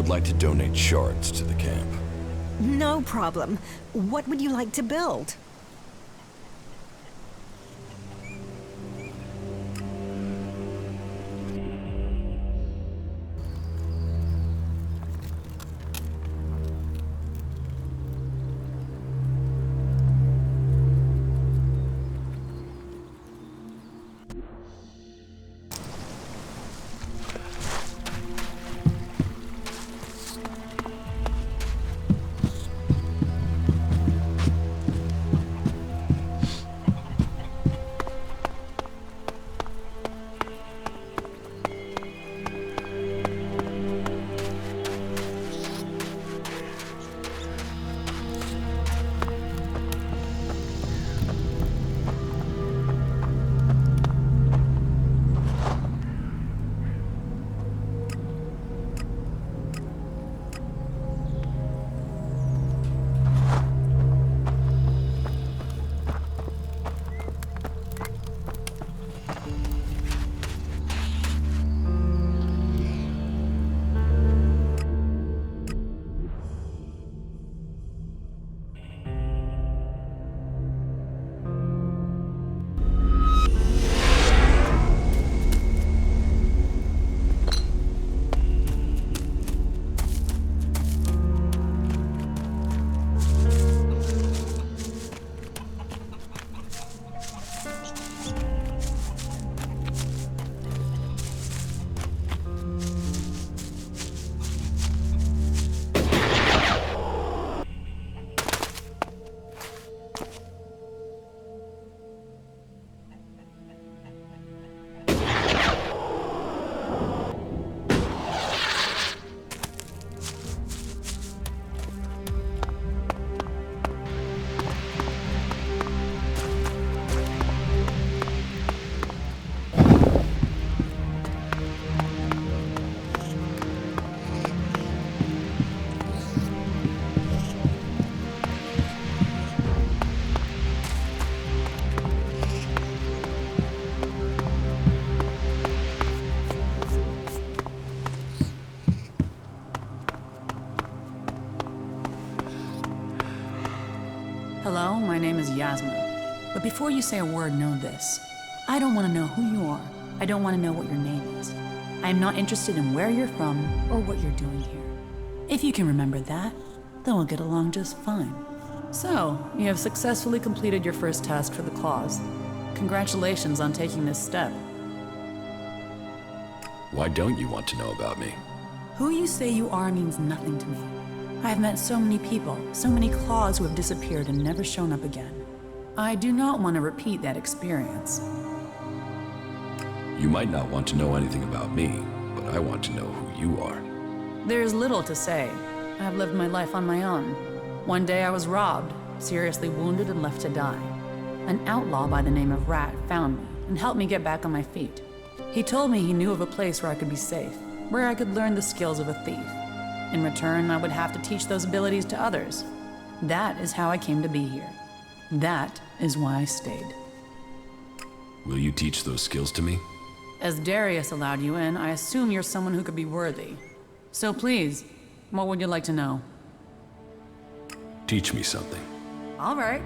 would like to donate shards to the camp. No problem. What would you like to build? Hello, my name is Yasmin. But before you say a word, know this. I don't want to know who you are. I don't want to know what your name is. I am not interested in where you're from or what you're doing here. If you can remember that, then we'll get along just fine. So, you have successfully completed your first task for the clause. Congratulations on taking this step. Why don't you want to know about me? Who you say you are means nothing to me. I have met so many people, so many claws who have disappeared and never shown up again. I do not want to repeat that experience. You might not want to know anything about me, but I want to know who you are. There is little to say. I have lived my life on my own. One day I was robbed, seriously wounded and left to die. An outlaw by the name of Rat found me and helped me get back on my feet. He told me he knew of a place where I could be safe, where I could learn the skills of a thief. In return, I would have to teach those abilities to others. That is how I came to be here. That is why I stayed. Will you teach those skills to me? As Darius allowed you in, I assume you're someone who could be worthy. So please, what would you like to know? Teach me something. All right.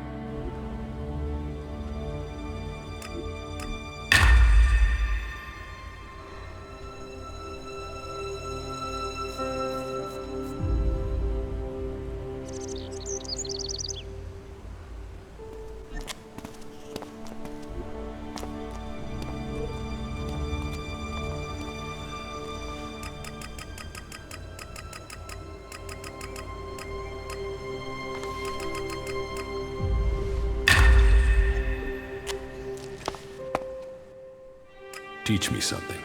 Teach me something.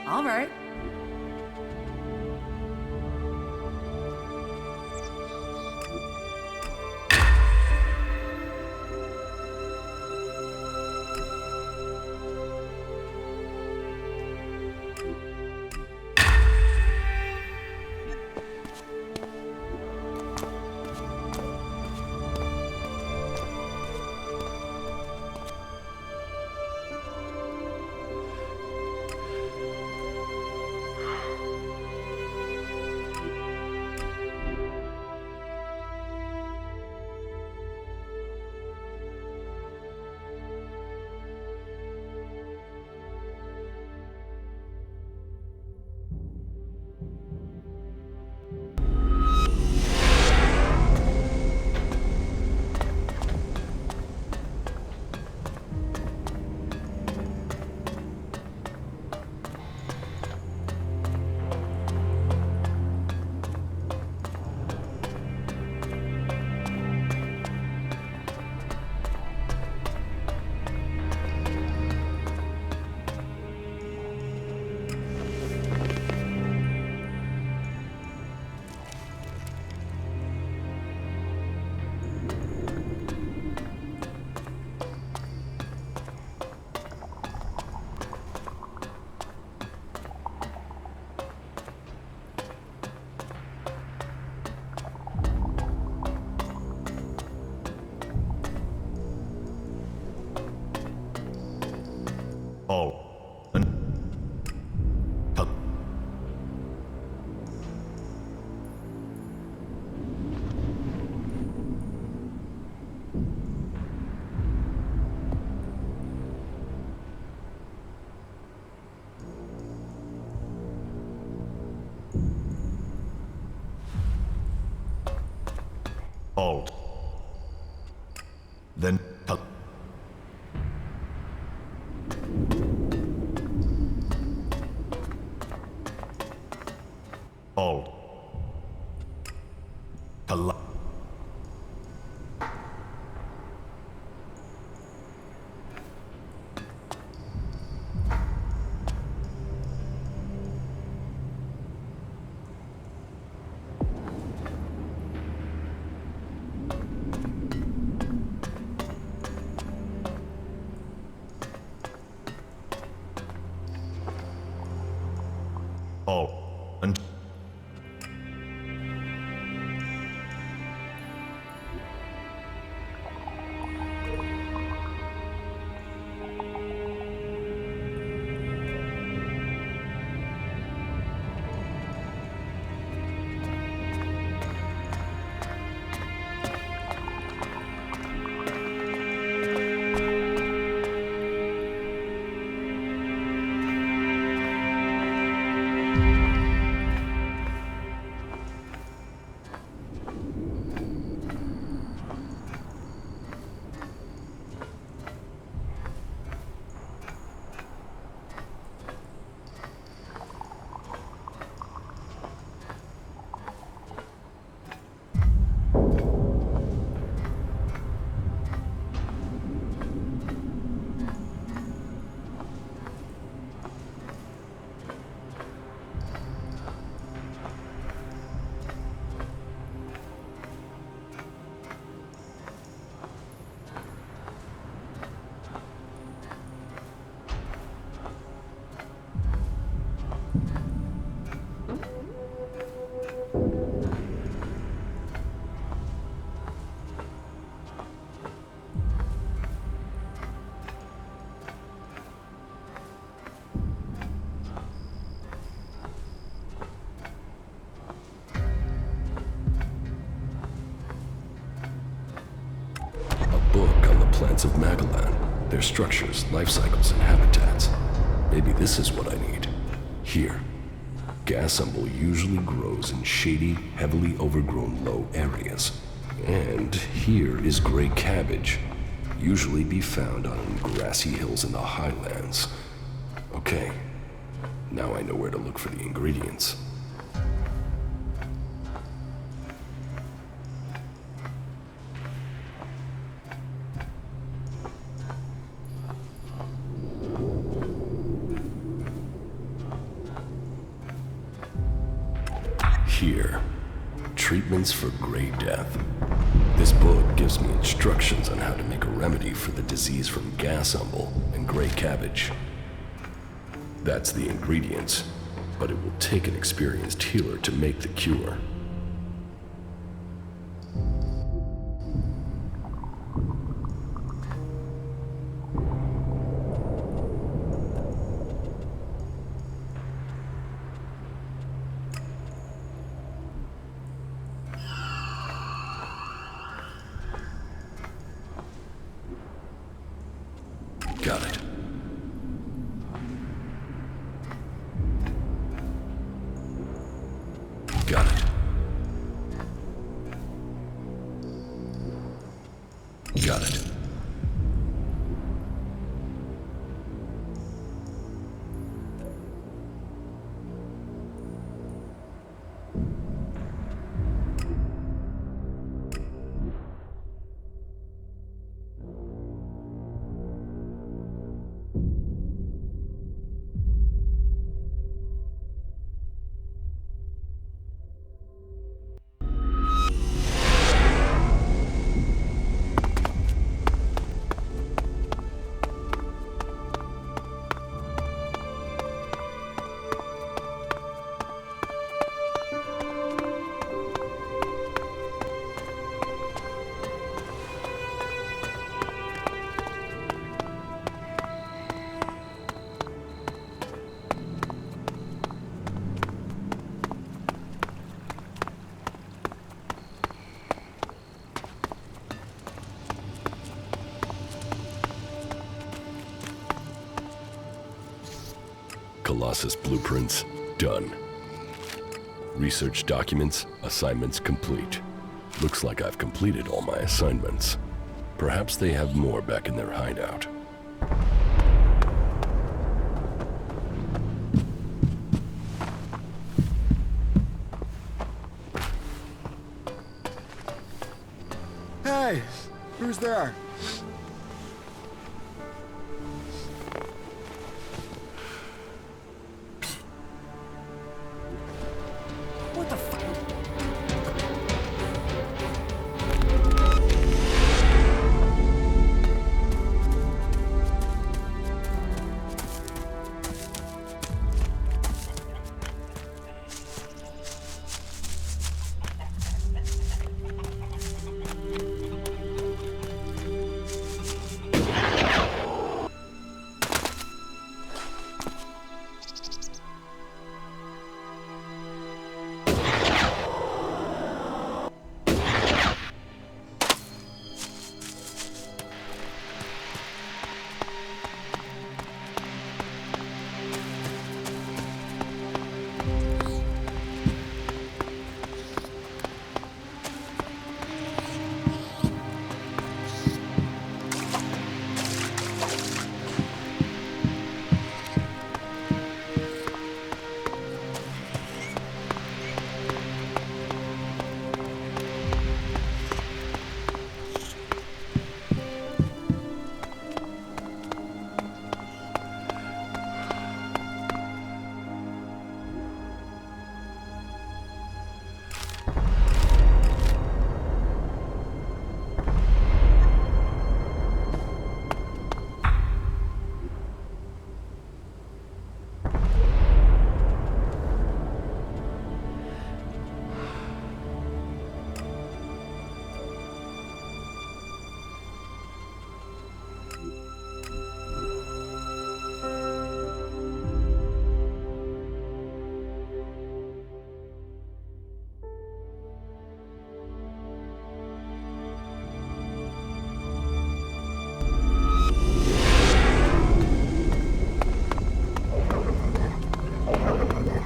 All right. All. And cut. Alt. Then cut. Alt. Kala. Alt. And Book on the plants of Magellan, their structures, life cycles, and habitats. Maybe this is what I need. Here. Gasumble usually grows in shady, heavily overgrown low areas. And here is gray cabbage, usually be found on grassy hills in the highlands. Okay, now I know where to look for the ingredients. Here, treatments for Gray Death. This book gives me instructions on how to make a remedy for the disease from gasumble and gray cabbage. That's the ingredients, but it will take an experienced healer to make the cure. Got it. Got it. Got it. Colossus blueprints, done. Research documents, assignments complete. Looks like I've completed all my assignments. Perhaps they have more back in their hideout. Hey, who's there? What the fuck?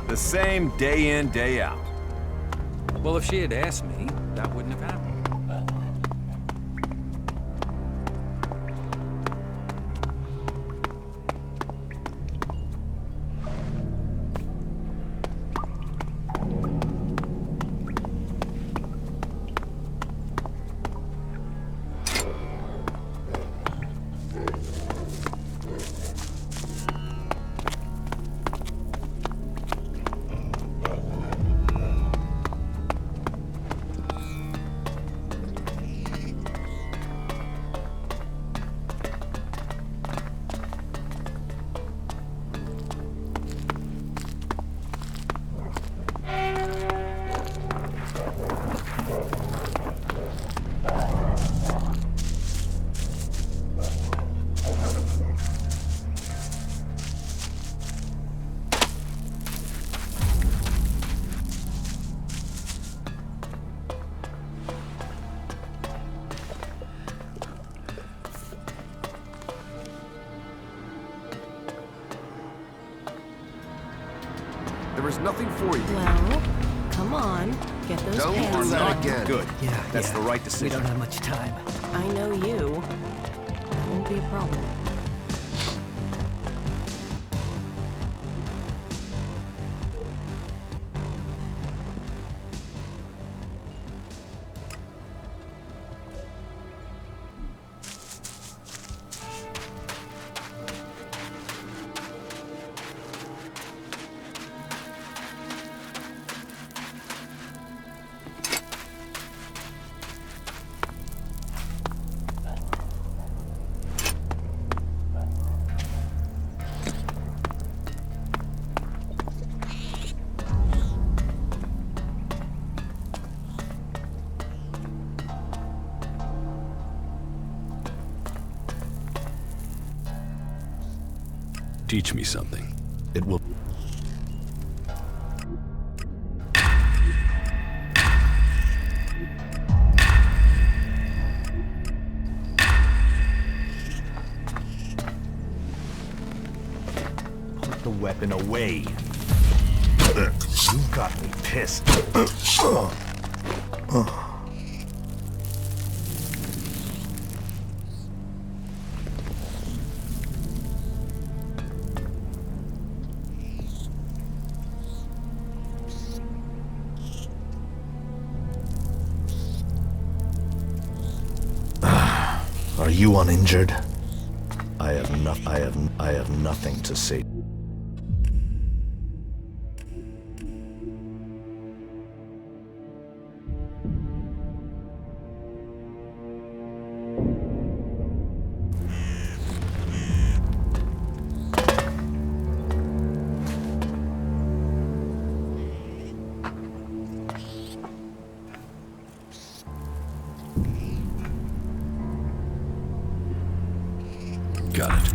The same day in, day out. Well, if she had asked me, that wouldn't have happened. There is nothing for you. Well, come on. Get those Don't pants do that on. again. Good. Yeah, That's the right We decision. don't have much time. I know you. That won't be a problem. Teach me something. It will... Put the weapon away. You got me pissed. Are you uninjured? I have nothing to say. Got it.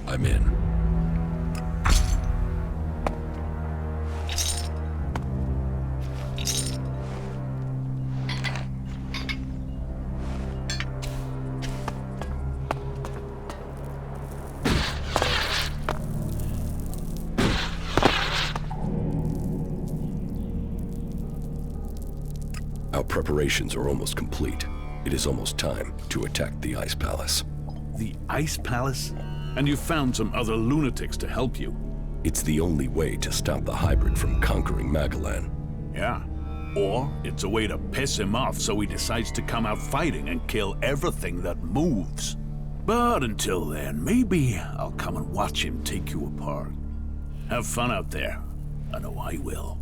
I'm in. Our preparations are almost complete. It is almost time to attack the Ice Palace. The Ice Palace? And you found some other lunatics to help you. It's the only way to stop the hybrid from conquering Magalan. Yeah. Or it's a way to piss him off so he decides to come out fighting and kill everything that moves. But until then, maybe I'll come and watch him take you apart. Have fun out there. I know I will.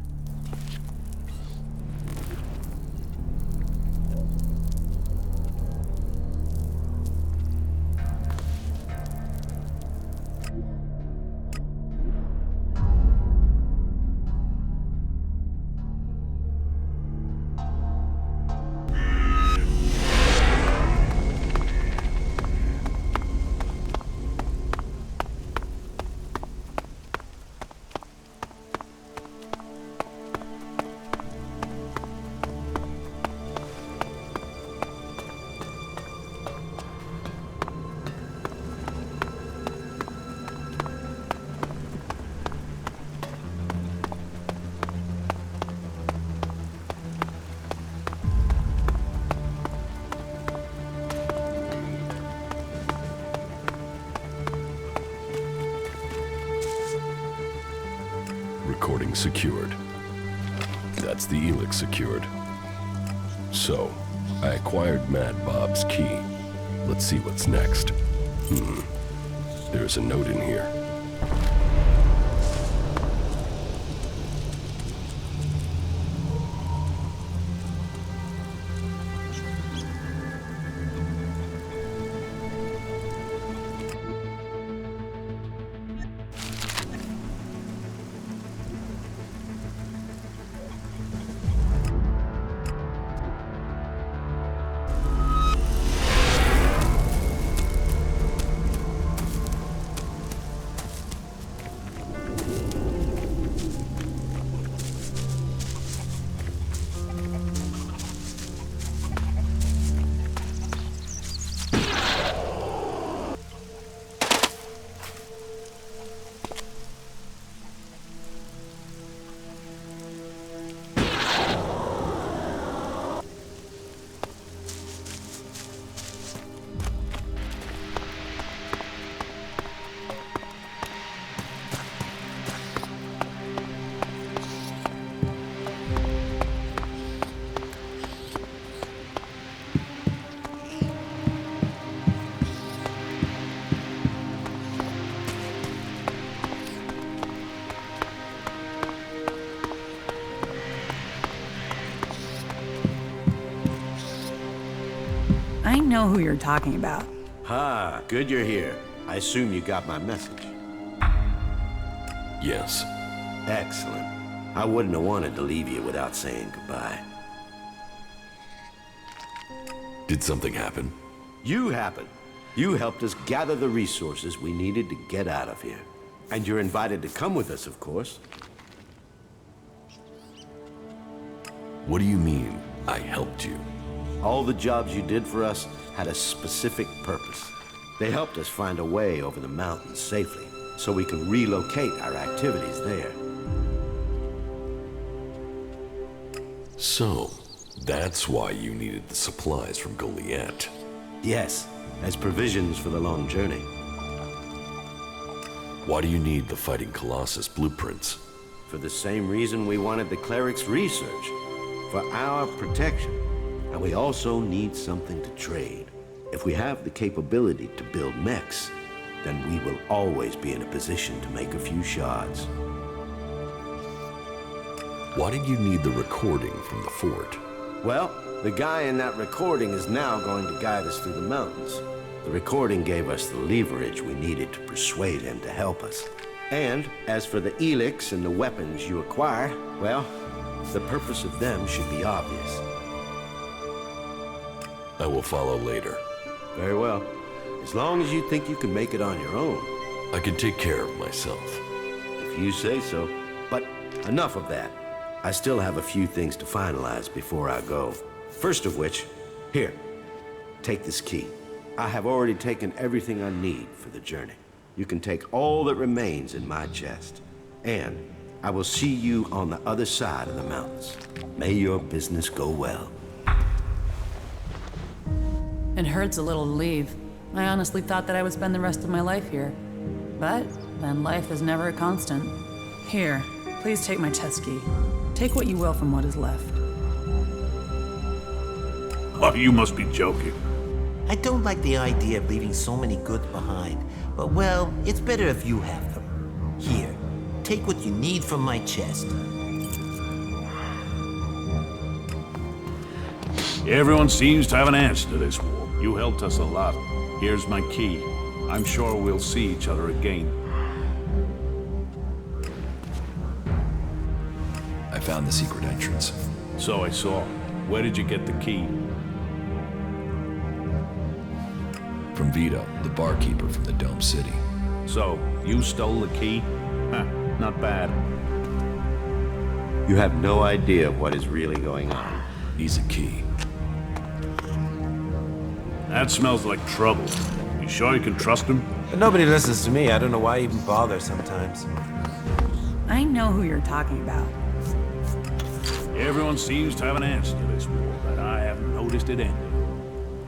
Recording secured. That's the ELEX secured. So, I acquired Mad Bob's key. Let's see what's next. There's a note in here. I know who you're talking about. Ah, good you're here. I assume you got my message. Yes. Excellent. I wouldn't have wanted to leave you without saying goodbye. Did something happen? You happened. You helped us gather the resources we needed to get out of here. And you're invited to come with us, of course. What do you mean, I helped you? All the jobs you did for us had a specific purpose. They helped us find a way over the mountains safely, so we could relocate our activities there. So, that's why you needed the supplies from Goliath. Yes, as provisions for the long journey. Why do you need the Fighting Colossus blueprints? For the same reason we wanted the cleric's research. For our protection. And we also need something to trade. If we have the capability to build mechs, then we will always be in a position to make a few shards. Why did you need the recording from the fort? Well, the guy in that recording is now going to guide us through the mountains. The recording gave us the leverage we needed to persuade him to help us. And as for the ELEX and the weapons you acquire, well, the purpose of them should be obvious. I will follow later. Very well. As long as you think you can make it on your own. I can take care of myself. If you say so. But enough of that. I still have a few things to finalize before I go. First of which, here, take this key. I have already taken everything I need for the journey. You can take all that remains in my chest. And I will see you on the other side of the mountains. May your business go well. It hurts a little to leave. I honestly thought that I would spend the rest of my life here. But then life is never a constant. Here, please take my chest key. Take what you will from what is left. Oh, you must be joking. I don't like the idea of leaving so many goods behind, but well, it's better if you have them. Here, take what you need from my chest. Everyone seems to have an answer to this war. You helped us a lot. Here's my key. I'm sure we'll see each other again. I found the secret entrance. So I saw. Where did you get the key? From Vito, the barkeeper from the Dome City. So, you stole the key? Huh, not bad. You have no idea what is really going on. He's a key. That smells like trouble. You sure you can trust him? But nobody listens to me. I don't know why I even bother sometimes. I know who you're talking about. Everyone seems to have an answer to this war, but I haven't noticed it ending.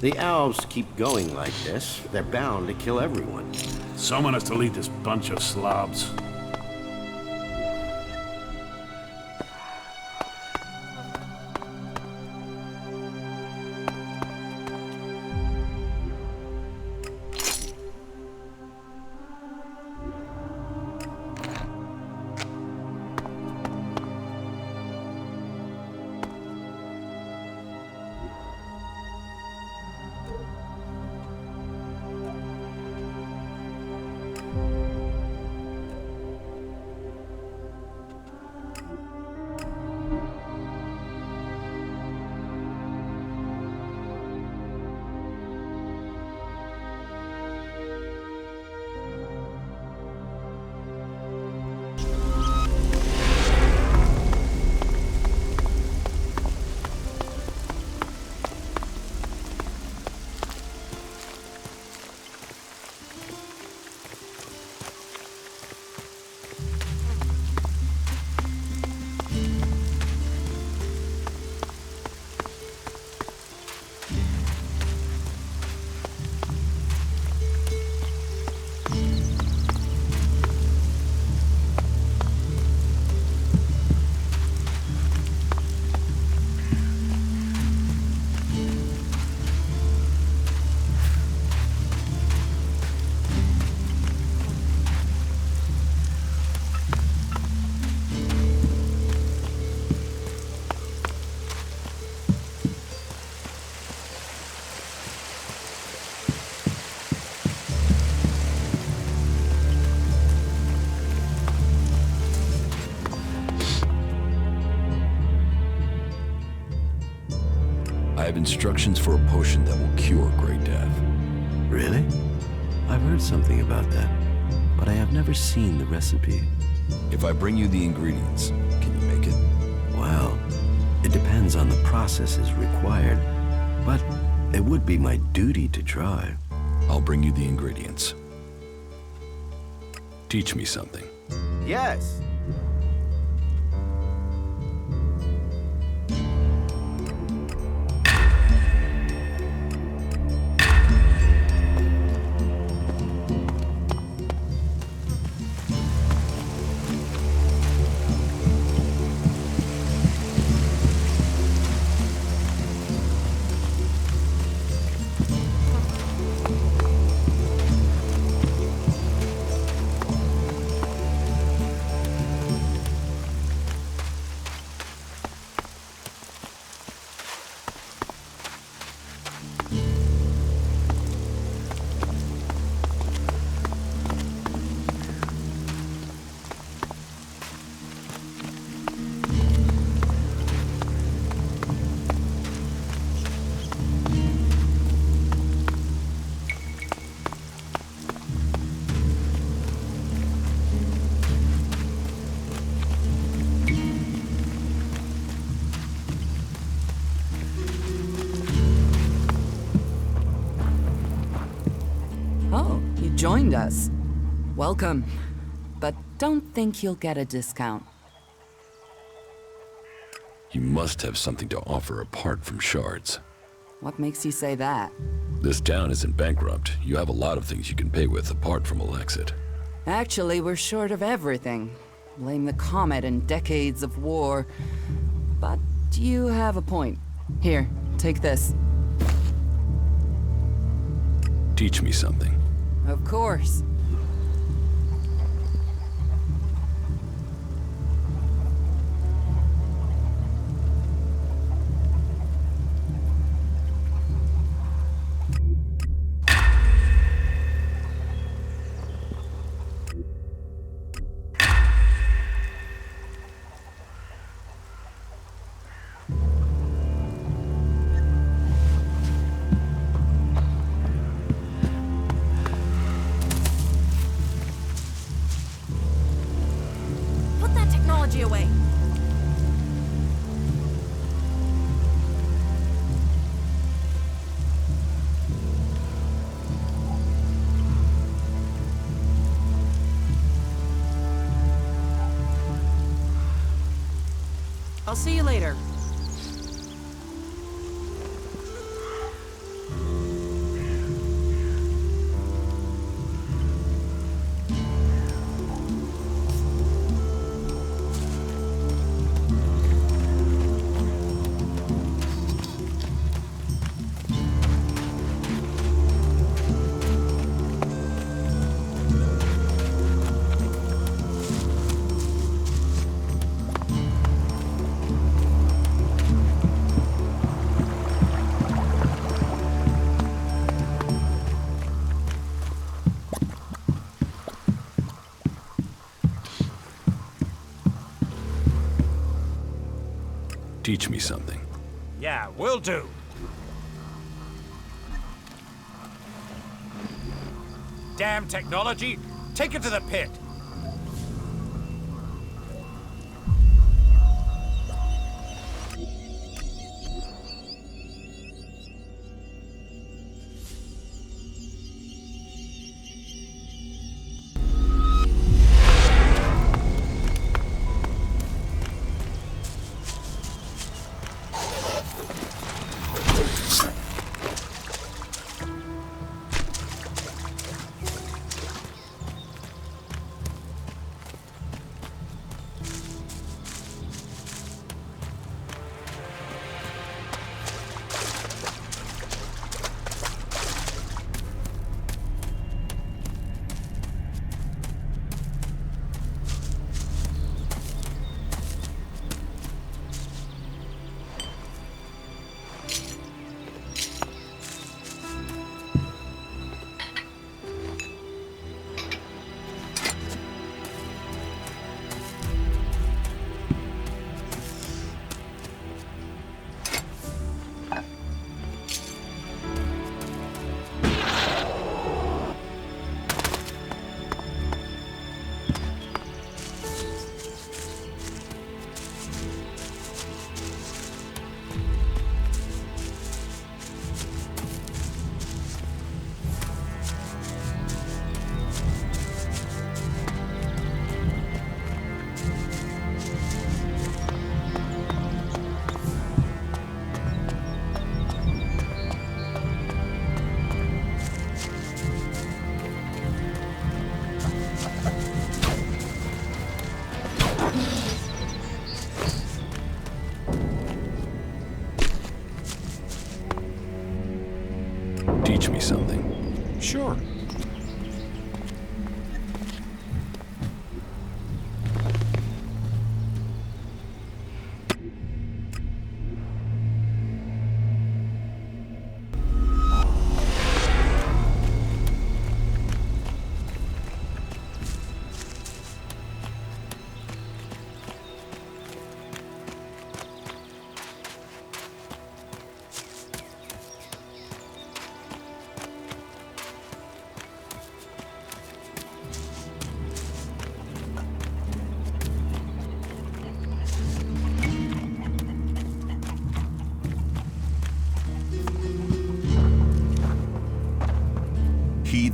The elves keep going like this. They're bound to kill everyone. Someone has to lead this bunch of slobs. have instructions for a potion that will cure Grey Death. Really? I've heard something about that, but I have never seen the recipe. If I bring you the ingredients, can you make it? Well, it depends on the processes required, but it would be my duty to try. I'll bring you the ingredients. Teach me something. Yes. Joined us. Welcome. But don't think you'll get a discount. You must have something to offer apart from shards. What makes you say that? This town isn't bankrupt. You have a lot of things you can pay with apart from Elexit. Actually, we're short of everything. Blame the comet and decades of war. But you have a point. Here, take this. Teach me something. Of course. Away. I'll see you later. Teach me something. Yeah, will do. Damn technology! Take it to the pit!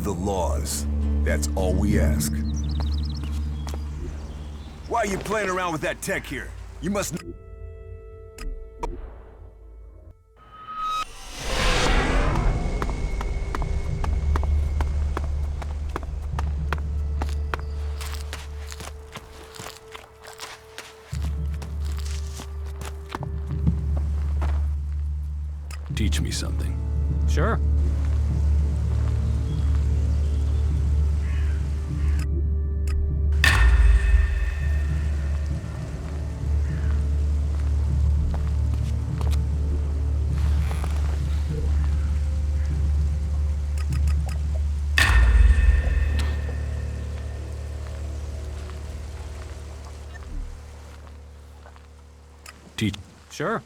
the laws. That's all we ask. Why are you playing around with that tech here? You must... Teach me something. Sure. Teach. Sure.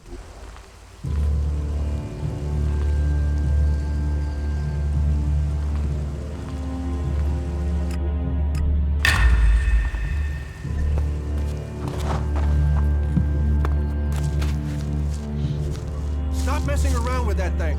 Stop messing around with that thing.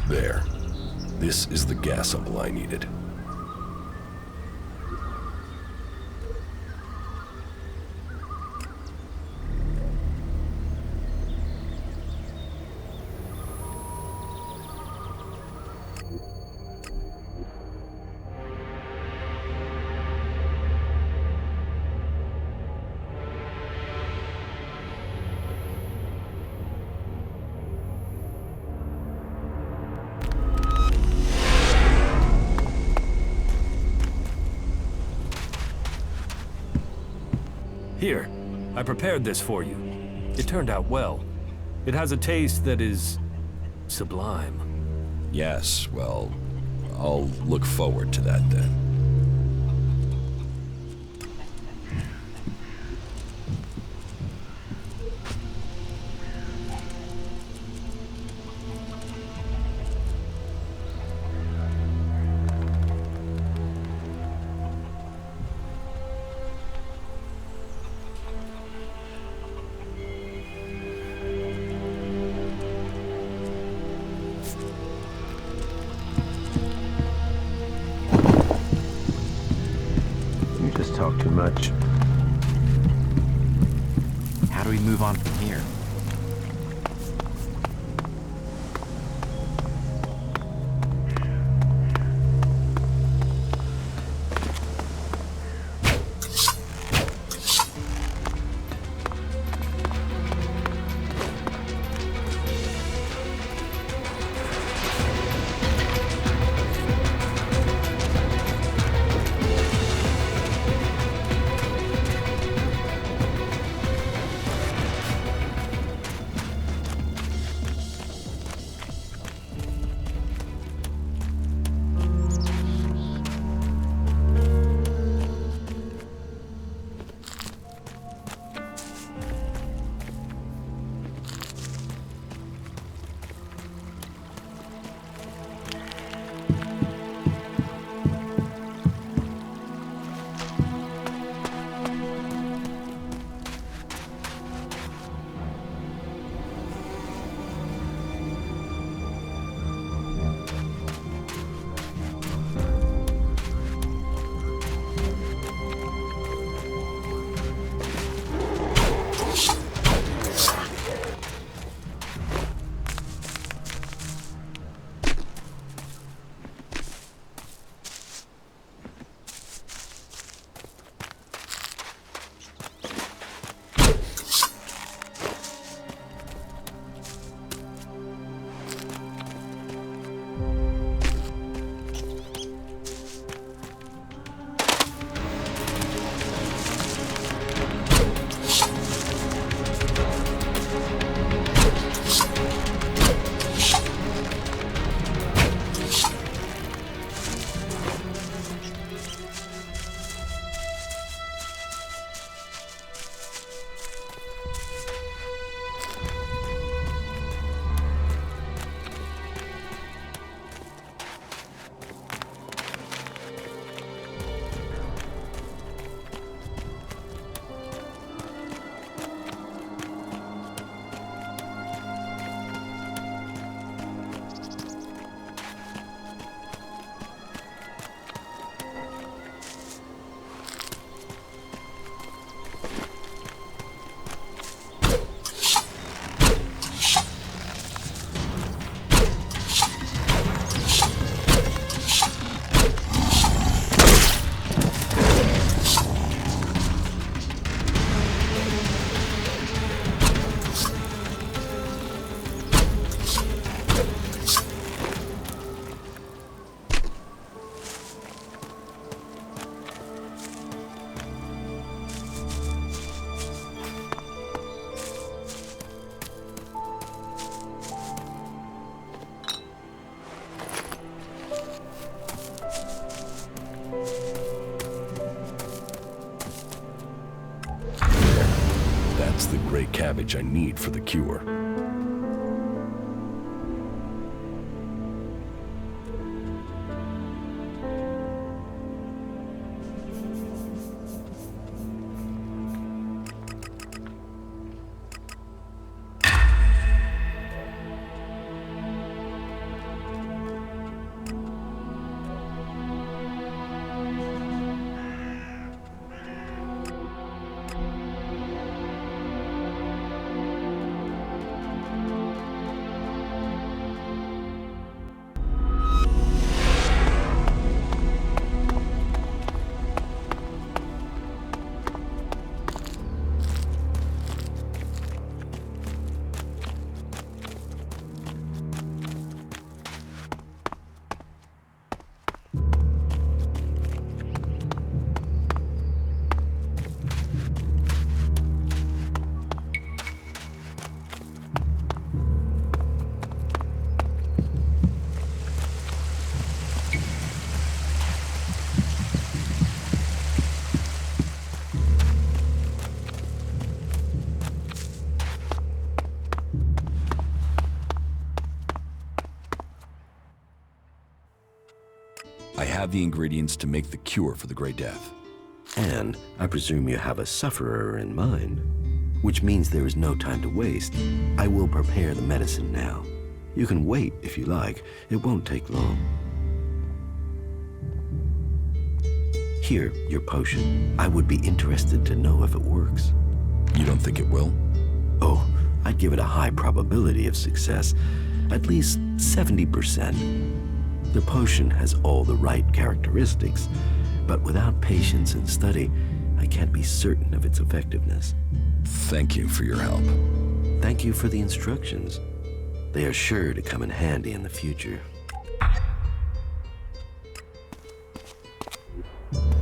There. This is the gas sample I needed. Here, I prepared this for you. It turned out well. It has a taste that is sublime. Yes, well, I'll look forward to that then. talk too much. How do we move on from here? That's the gray cabbage I need for the cure. I have the ingredients to make the cure for the Grey Death. And I presume you have a sufferer in mind, which means there is no time to waste. I will prepare the medicine now. You can wait if you like. It won't take long. Here, your potion. I would be interested to know if it works. You don't think it will? Oh, I'd give it a high probability of success. At least 70%. The potion has all the right characteristics, but without patience and study, I can't be certain of its effectiveness. Thank you for your help. Thank you for the instructions. They are sure to come in handy in the future.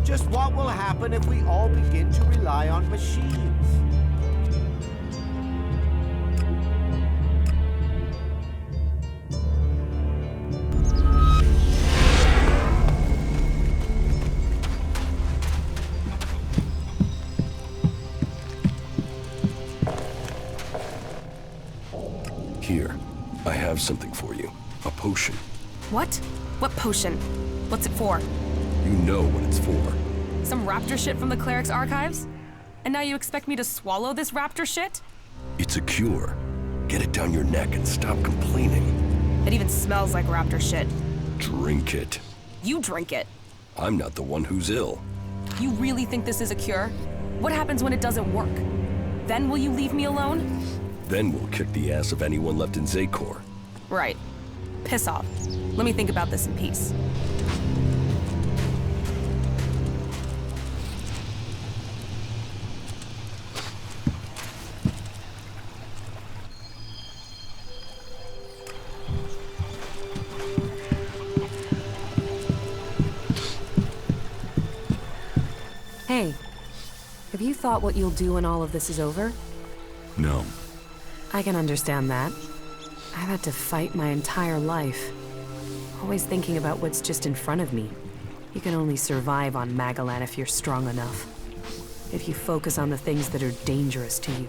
Just what will happen if we all begin to rely on machines? Here, I have something for you. A potion. What? What potion? What's it for? You know what it's for. Some raptor shit from the cleric's archives? And now you expect me to swallow this raptor shit? It's a cure. Get it down your neck and stop complaining. It even smells like raptor shit. Drink it. You drink it. I'm not the one who's ill. You really think this is a cure? What happens when it doesn't work? Then will you leave me alone? Then we'll kick the ass of anyone left in Zakor. Right. Piss off. Let me think about this in peace. Hey, have you thought what you'll do when all of this is over? No. I can understand that. I've had to fight my entire life. Always thinking about what's just in front of me. You can only survive on Magalan if you're strong enough. If you focus on the things that are dangerous to you.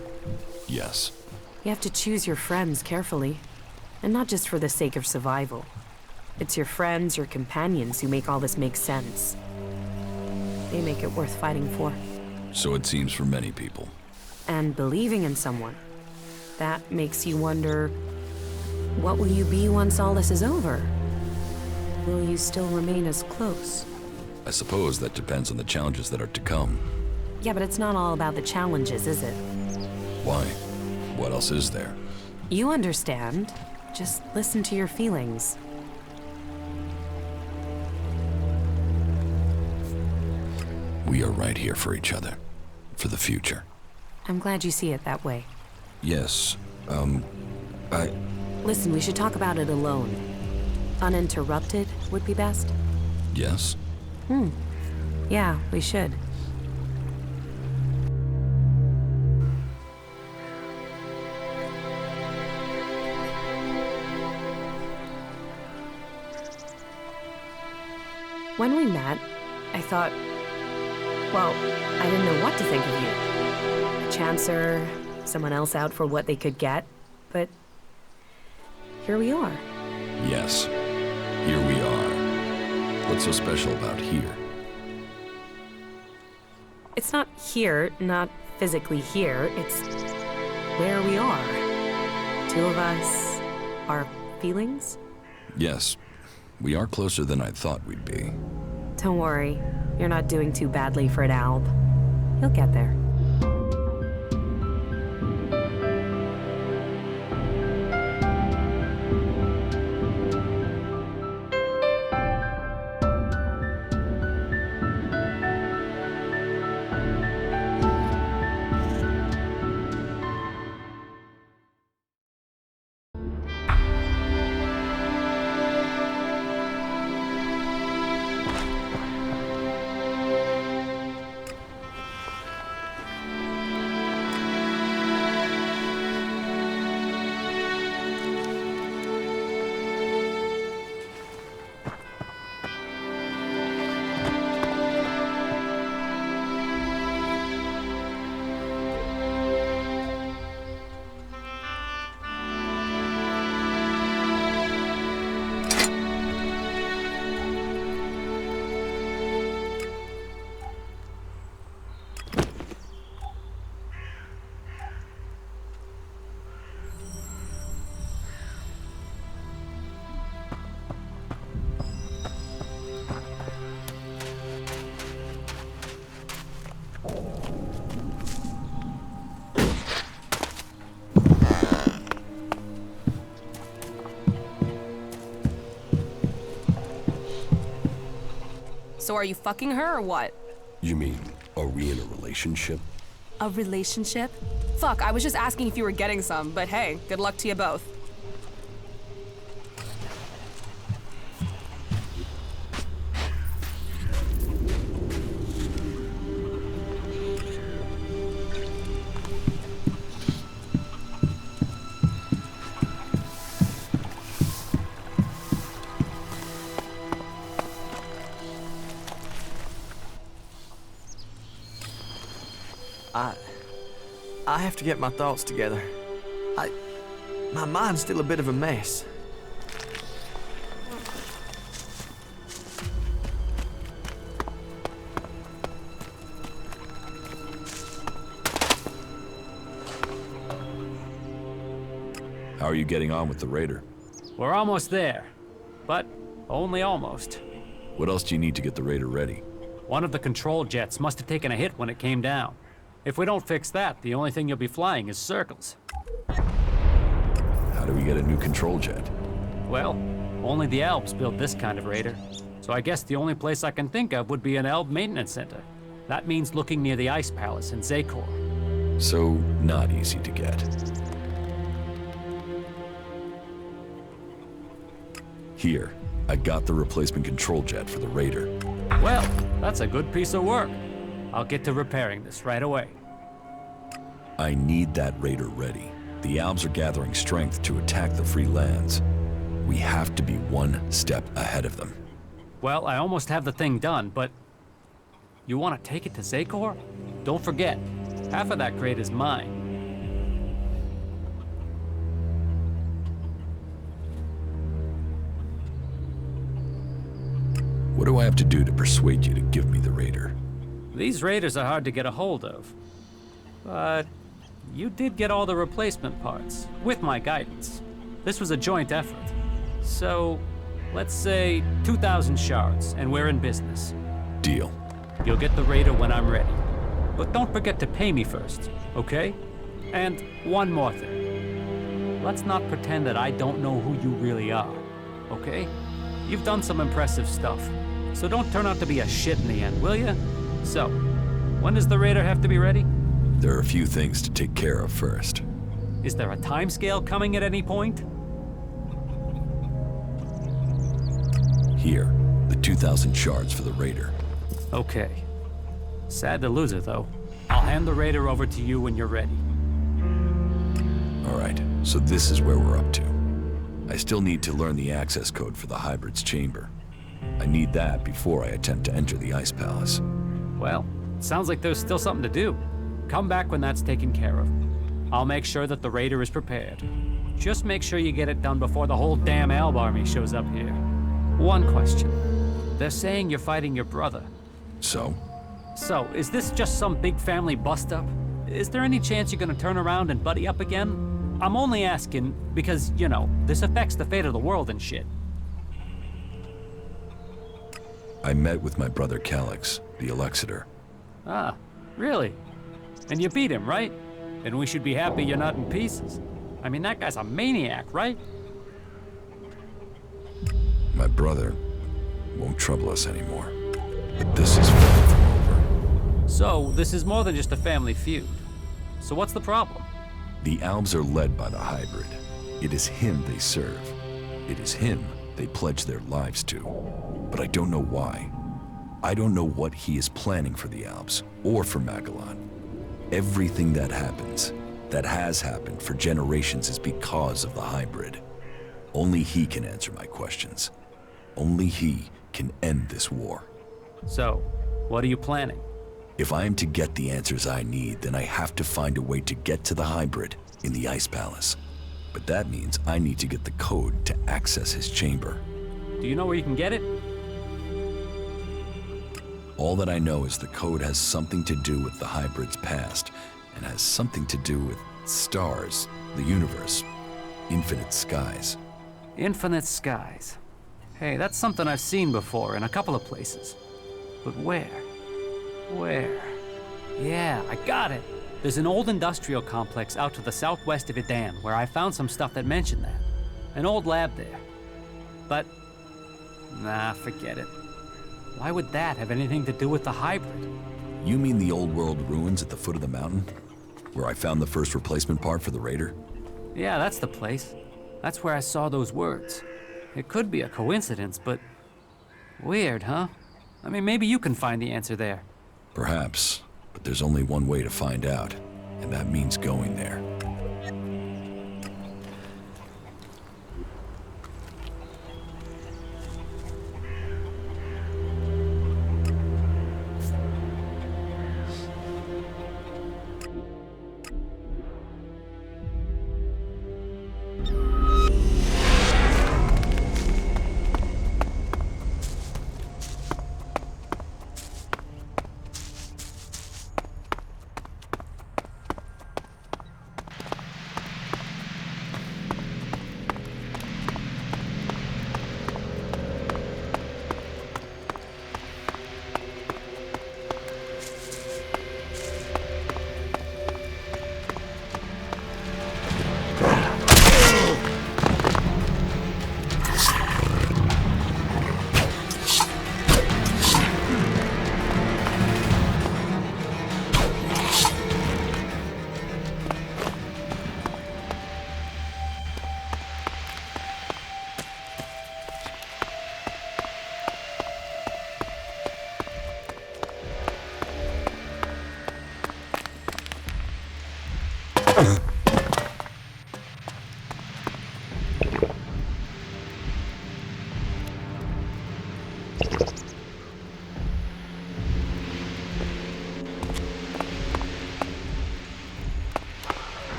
Yes. You have to choose your friends carefully. And not just for the sake of survival. It's your friends, your companions who make all this make sense. They make it worth fighting for. So it seems for many people. And believing in someone. That makes you wonder, what will you be once all this is over? Will you still remain as close? I suppose that depends on the challenges that are to come. Yeah, but it's not all about the challenges, is it? Why? What else is there? You understand. Just listen to your feelings. We are right here for each other. For the future. I'm glad you see it that way. Yes, Listen, we should talk about it alone. Uninterrupted would be best. Yes? Yeah, we should. When we met, I thought, well, I didn't know what to think of you. A chancer, someone else out for what they could get, but here we are. Yes. Here we are. What's so special about here? It's not here, not physically here, it's where we are. Two of us, our feelings? Yes. We are closer than I thought we'd be. Don't worry, you're not doing too badly for an alb. You'll get there. are you fucking her or what? You mean, are we in a relationship? A relationship? Fuck, I was just asking if you were getting some, but hey, good luck to you both. I have to get my thoughts together. My mind's still a bit of a mess. How are you getting on with the Raider? We're almost there, but only almost. What else do you need to get the Raider ready? One of the control jets must have taken a hit when it came down. If we don't fix that, the only thing you'll be flying is circles. How do we get a new control jet? Well, only the Alps build this kind of Raider. So I guess the only place I can think of would be an Elb maintenance center. That means looking near the Ice Palace in Zakor. So, not easy to get. Here, I got the replacement control jet for the Raider. Well, that's a good piece of work. I'll get to repairing this right away. I need that Raider ready. The Albs are gathering strength to attack the free lands. We have to be one step ahead of them. Well, I almost have the thing done, but... You want to take it to Zakor? Don't forget, half of that crate is mine. What do I have to do to persuade you to give me the Raider? These Raiders are hard to get a hold of. But you did get all the replacement parts, with my guidance. This was a joint effort. So, let's say 2,000 shards, and we're in business. Deal. You'll get the Raider when I'm ready. But don't forget to pay me first, okay? And one more thing. Let's not pretend that I don't know who you really are, okay? You've done some impressive stuff, so don't turn out to be a shit in the end, will ya? So, when does the Raider have to be ready? There are a few things to take care of first. Is there a timescale coming at any point? Here, the 2,000 shards for the Raider. Okay. Sad to lose it, though. I'll hand the Raider over to you when you're ready. Alright, so this is where we're up to. I still need to learn the access code for the Hybrid's chamber. I need that before I attempt to enter the Ice Palace. Well, sounds like there's still something to do. Come back when that's taken care of. I'll make sure that the Raider is prepared. Just make sure you get it done before the whole damn Alb army shows up here. One question. They're saying you're fighting your brother. So? So, is this just some big family bust-up? Is there any chance you're gonna turn around and buddy up again? I'm only asking because, you know, this affects the fate of the world and shit. I met with my brother Calyx, the Elexiter. Ah, really? And you beat him, right? And we should be happy you're not in pieces. I mean, that guy's a maniac, right? My brother won't trouble us anymore. But this is far from over. So, this is more than just a family feud. So what's the problem? The Albs are led by the Hybrid. It is him they serve. It is him they pledge their lives to. But I don't know why. I don't know what he is planning for the Albs, or for Magellan. Everything that happens, that has happened for generations, is because of the Hybrid. Only he can answer my questions. Only he can end this war. So, what are you planning? If I am to get the answers I need, then I have to find a way to get to the Hybrid in the Ice Palace. But that means I need to get the code to access his chamber. Do you know where you can get it? All that I know is the code has something to do with the Hybrid's past, and has something to do with stars, the universe, infinite skies. Infinite skies. Hey, that's something I've seen before in a couple of places. But where? Where? Yeah, I got it. There's an old industrial complex out to the southwest of Idan where I found some stuff that mentioned that. An old lab there. But, nah, forget it. Why would that have anything to do with the hybrid? You mean the old world ruins at the foot of the mountain? Where I found the first replacement part for the Raider? Yeah, that's the place. That's where I saw those words. It could be a coincidence, but... weird, huh? I mean, maybe you can find the answer there. Perhaps, but there's only one way to find out, and that means going there.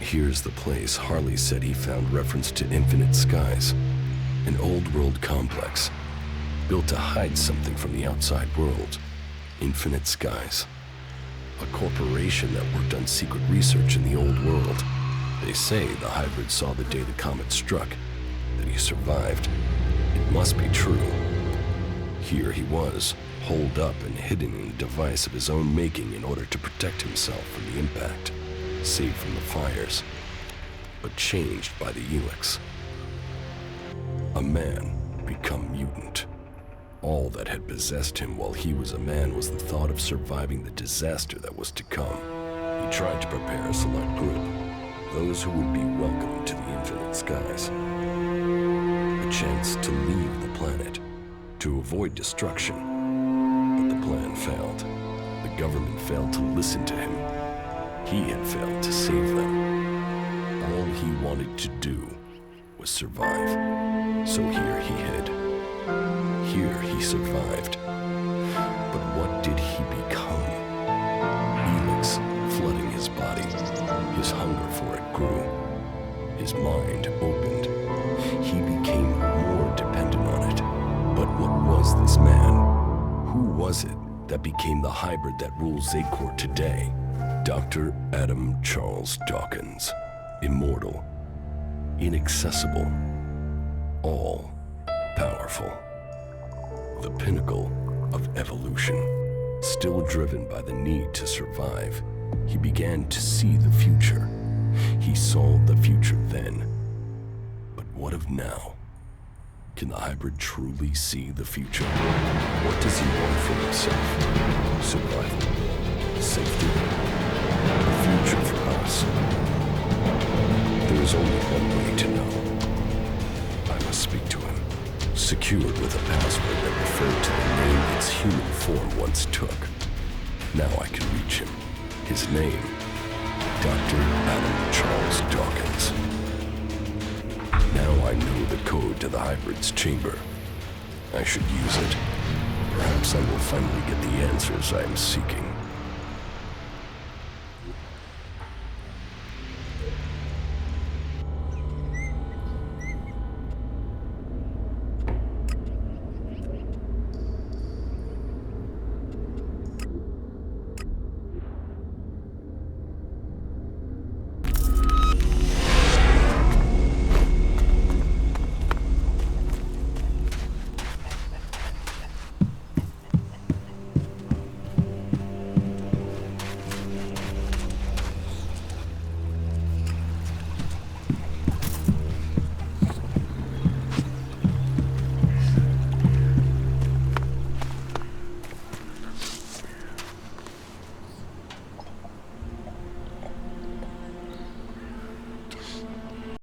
Here's the place Harley said he found reference to Infinite Skies, an old-world complex built to hide something from the outside world. Infinite Skies, a corporation that worked on secret research in the old world. They say the hybrid saw the day the comet struck, that he survived. It must be true. Here he was, holed up and hidden in a device of his own making in order to protect himself from the impact, saved from the fires, but changed by the ELEX. A man become mutant. All that had possessed him while he was a man was the thought of surviving the disaster that was to come. He tried to prepare a select group, those who would be welcomed to the Infinite Skies. A chance to leave the planet, to avoid destruction. But the plan failed. The government failed to listen to him. He had failed to save them. All he wanted to do was survive. So here he hid. Here he survived. But what did he become? ELEX flooding his body. His hunger for it grew. His mind opened. He became more dependent on it. But what was this man? Who was it that became the hybrid that rules Zakor today? Dr. Adam Charles Dokins. Immortal. Inaccessible. All-powerful. The pinnacle of evolution. Still driven by the need to survive, he began to see the future. He saw the future then. But what of now? Can the hybrid truly see the future? What does he want for himself? Survival. Safety. A future for us. There is only one way to know. I must speak to him. Secured with a password that referred to the name its human form once took. Now I can reach him. His name, Dr. Adam Charles Dokins. Now I know the code to the hybrid's chamber. I should use it. Perhaps I will finally get the answers I am seeking.